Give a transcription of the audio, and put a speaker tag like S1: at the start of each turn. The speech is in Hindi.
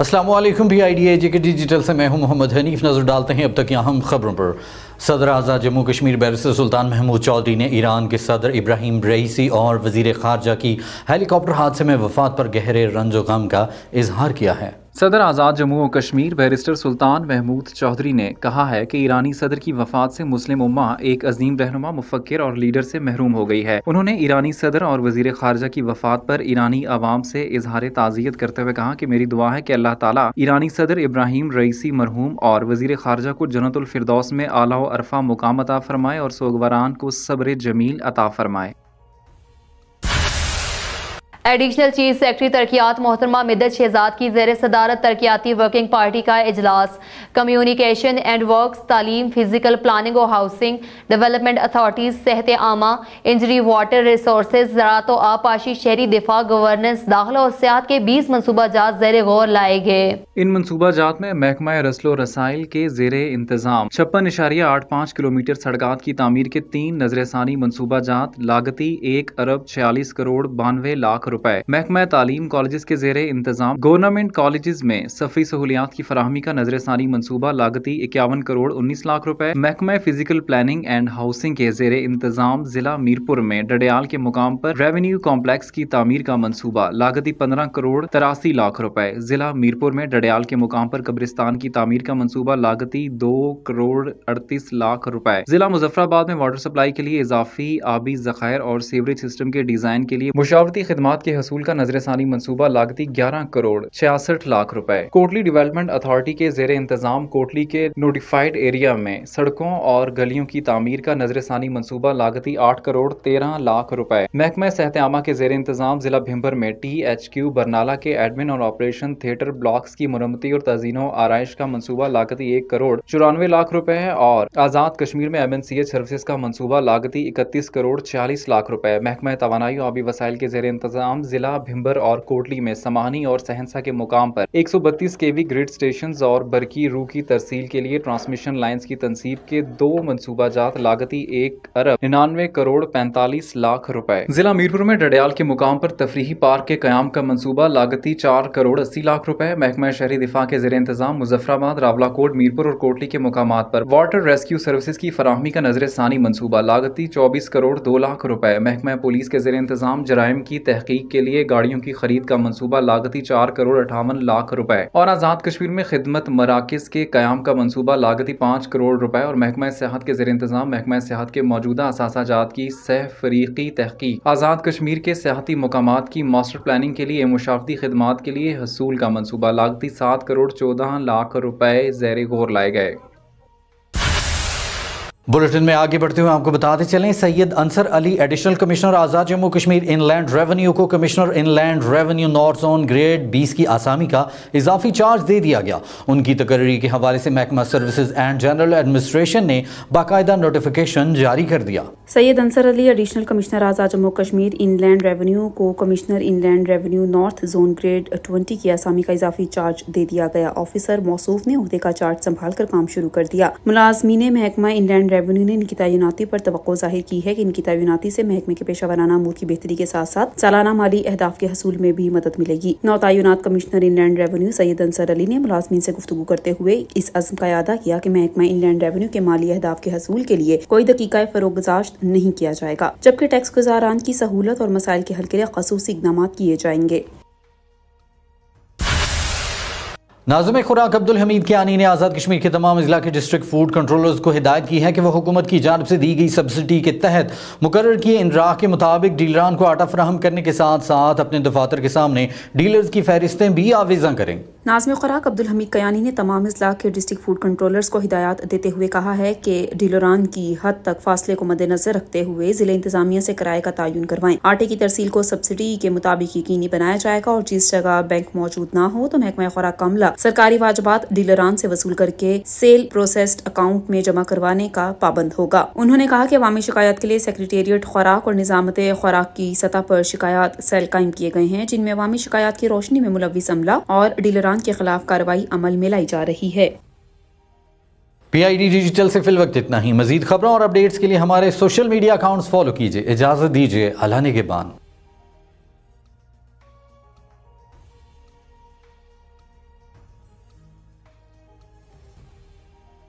S1: अस्सलाम वालेकुम। PIDA के डिजिटल से मैं हूं मोहम्मद हनीफ। नजर डालते हैं अब तक की अहम खबरों पर। सदर आज़ाद जम्मू कश्मीर बैरिस्टर सुल्तान महमूद चौधरी ने ईरान के सदर इब्राहिम रईसी और वज़ीर ख़ारजा की हेलीकॉप्टर हादसे में वफ़ात पर गहरे रंज गम का इजहार किया है।
S2: सदर आज़ाद जम्मू और कश्मीर बैरिस्टर सुल्तान महमूद चौधरी ने कहा है कि ईरानी सदर की वफात से मुस्लिम उम्मा एक अजीम रहनुमा, मुफक्किर और लीडर से महरूम हो गई है। उन्होंने ईरानी सदर और वज़ीर ख़ारजा की वफात पर ईरानी अवाम से इजहार ताज़ियत करते हुए कहा कि मेरी दुआ है कि अल्लाह ताला ईरानी सदर इब्राहिम रईसी मरहूम और वज़ीर ख़ारजा को जन्नतुल फिरदौस में आला व अरफा मुकाम अता फरमाए और सोगवारान को सब्र जमील अता फरमाए।
S3: एडिशनल चीफ सेक्रेटरी तरक्यात मोहतरमा मिदत शहजाद की ज़ेर सदारत तरक्याती वर्किंग पार्टी का इजलास कम्युनिकेशन एंड वर्क्स, तालीम, फिजिकल प्लानिंग और हाउसिंग डेवलपमेंट अथॉरिटीज, सेहत आमा, इंजरी, वाटर रिसोर्सेज, ज़राअत व आबपाशी, शहरी दिफा, गवर्नेंस, दाखिला और सियाहत के 20 मनसूबाजात ज़ेर गौर लाए गए। इन
S2: मनसूबाजात में महकमा रसलो रसाइल के ज़ेर इंतजाम 56.85 किलोमीटर सड़कात की तामीर के 3 नजरसानी मनसूबाजात लागती 1 अरब 46 करोड़ 92 लाख रुपए। महकमा तालीम कॉलेजेस के ज़ेरे इंतजाम गवर्नमेंट कॉलेजेस में सफी सहूलियात की फराहमी का नजरसानी मनसूबा लागती 51 करोड़ 19 लाख रुपए। महकमा फिजिकल प्लानिंग एंड हाउसिंग के ज़ेरे इंतजाम जिला मीरपुर में डडियाल के मुकाम पर रेवेन्यू कॉम्प्लेक्स की तामीर का मनसूबा लागती 15 करोड़ 83 लाख रुपए। जिला मीरपुर में डडियाल के मुकाम पर कब्रिस्तान की तामीर का मनसूबा लागती 2 करोड़ 38 लाख रुपए। जिला मुजफ्फराबाद में वाटर सप्लाई के लिए इजाफी आबी जखायर और सीवरेज सिस्टम के डिजाइन के लिए मुशावरती खिदमात के हसूल का नजरसानी मनसूबा लागती 11 करोड़ 66 लाख रुपए। कोटली डेवलपमेंट अथॉरिटी के ज़ेरे इंतजाम कोटली के नोटिफाइड एरिया में सड़कों और गलियों की तामीर का नजरसानी मनसूबा लागती 8 करोड़ 13 लाख रुपए। महकमा सेहत आमा के ज़ेरे इंतजाम जिला भिम्बर में THQ बरनाला के एडमिन और ऑपरेशन थिएटर ब्लॉक्स की मुरम्मती और तज़ीनो आराइश का मनसूबा लागती 1 करोड़ 94 लाख रुपए है और आजाद कश्मीर में MNCH सर्विसेज का मनसूबा लागती 31 करोड़ 40 लाख रुपए। महकमा तवानाई और आबी वसाइल के ज़ेरे इंतजाम जिला भिम्बर और कोटली में समाहनी और सहनसा के मुकाम पर 132 kV ग्रिड स्टेशन और बरकी रू की तरसील के लिए ट्रांसमिशन लाइन्स की तनसीब के 2 मनसूबाजात लागती 1 अरब 99 करोड़ 45 लाख रुपए। जिला मीरपुर में डडियाल के मुकाम पर तफरीही पार्क के कयाम का मनसूबा लागती 4 करोड़ 80 लाख रुपए। महकमा शहरी दिफा के ज़ेरे इंतजाम मुजफ्फराबाद, रावलाकोट, मीरपुर और कोटली के मुकामात पर वाटर रेस्क्यू सर्विसेज की फराहमी का नजर सानी मनसूबा लागती 24 करोड़ 2 लाख रुपए। महकमा पुलिस के ज़ेरे इंतजाम जराइम की तहकीक के लिए गाड़ियों की खरीद का मनसूबा लागती 4 करोड़ 58 लाख रुपए और आजाद कश्मीर में खिदमत मराकज के कयाम का मनसूबा लागती 5 करोड़ रुपए और महकमा सेहत के ज़ेरे इंतजाम महकमा सेहत के मौजूदा असासाजात की सह फरीकी तहकीक, आजाद कश्मीर के सियाहती मुकामात की मास्टर प्लानिंग के लिए मुशावरती खिदमात के लिए हसूल का मनसूबा लागती 7 करोड़ 14 लाख रुपए ज़ेरे गौर लाए गए।
S1: बुलेटिन में आगे बढ़ते हुए आपको बताते चलें, सैयद अंसर अली एडिशनल कमिश्नर आज़ाद जम्मू कश्मीर इनलैंड रेवेन्यू को commissioner inland revenue north zone grade 20 की आसामी का इजाफी चार्ज दे दिया गया। उनकी तकर्री के हवाले से महकमा सर्विसेज एंड जनरल एडमिनिस्ट्रेशन ने बाकायदा नोटिफिकेशन जारी कर दिया।
S4: सैयद अंसर अली एडिशनल कमिश्नर आज़ाद जम्मू कश्मीर इनलैंड रेवेन्यू को commissioner inland revenue north zone grade 20 की आसामी का इजाफी चार्ज दे दिया गया। ऑफिसर मौसूफ ने ओहदे का चार्ज संभाल कर काम शुरू कर दिया। मुलाजमीन महकमा इनलैंड रेवेन्यू ने इनकी तैनाती पर तवक्को जाहिर की है कि इनकी तैनाती से महकमे के पेशा वराना अमूर की बेहतरी के साथ साथ सालाना माली अहदाफ के हसूल में भी मदद मिलेगी। नौ तैनात commissioner inland revenue Syed Ansar Ali ने मुलाजमीन से गुफ्तगू करते हुए इस अज़्म का अदा किया कि महकमा इनलैंड रेवेन्यू के माली अहदाफ के हसूल के लिए कोई दकीका फरोगज़ाश्त नहीं किया जाएगा, जबकि टैक्स गुजारान की सहूलत और मसाइल के हल के लिए ख़ुसूसी इक़दाम किए जाएंगे।
S1: नाज़िम खुराक अब्दुल हमीद कियानी ने आज़ाद कश्मीर के तमाम जिला के डिस्ट्रिक्ट फूड कंट्रोलर्स को हिदायत की है कि वह हुकूमत की जानिब से दी गई सब्सिडी के तहत मुकर्रर किए इनराह के मुताबिक डीलरान को आटा फराहम करने के साथ साथ अपने दफातर के सामने डीलर्स की फहरिस्तें भी आवेज़ा करें।
S4: नाज़िम खुराक अब्दुल हमीद कियानी ने तमाम जिला के डिस्ट्रिक्ट फूड कंट्रोलर्स को हिदायत देते हुए कहा है कि डीलरान की हद तक फासले को मद्देनजर रखते हुए जिले इंतजामिया से किराए का तयन करवाएं। आटे की तरसील को सब्सिडी के मुताबिक यकीनी बनाया जाएगा और जिस जगह बैंक मौजूद न हो तो महकमा खुराक का अमला सरकारी वाजबात डीलरान से वसूल करके सेल प्रोसेस्ड अकाउंट में जमा करवाने का पाबंद होगा। उन्होंने कहा कि अवामी शिकायत के लिए सेक्रेटेरिएट खुराक और निजामत खुराक की सतह पर शिकायत सेल कायम किए गए हैं, जिनमें अवामी शिकायत की रोशनी में मुलव्विस अमला और डीलरान के खिलाफ कार्रवाई अमल में लाई जा रही है।
S1: PID डिजिटल से फिल वक्त इतना ही। मजीद खबरों और अपडेट्स के लिए हमारे सोशल मीडिया अकाउंट्स फॉलो कीजिए। इजाजत दीजिए, अल्लाह निगहबान।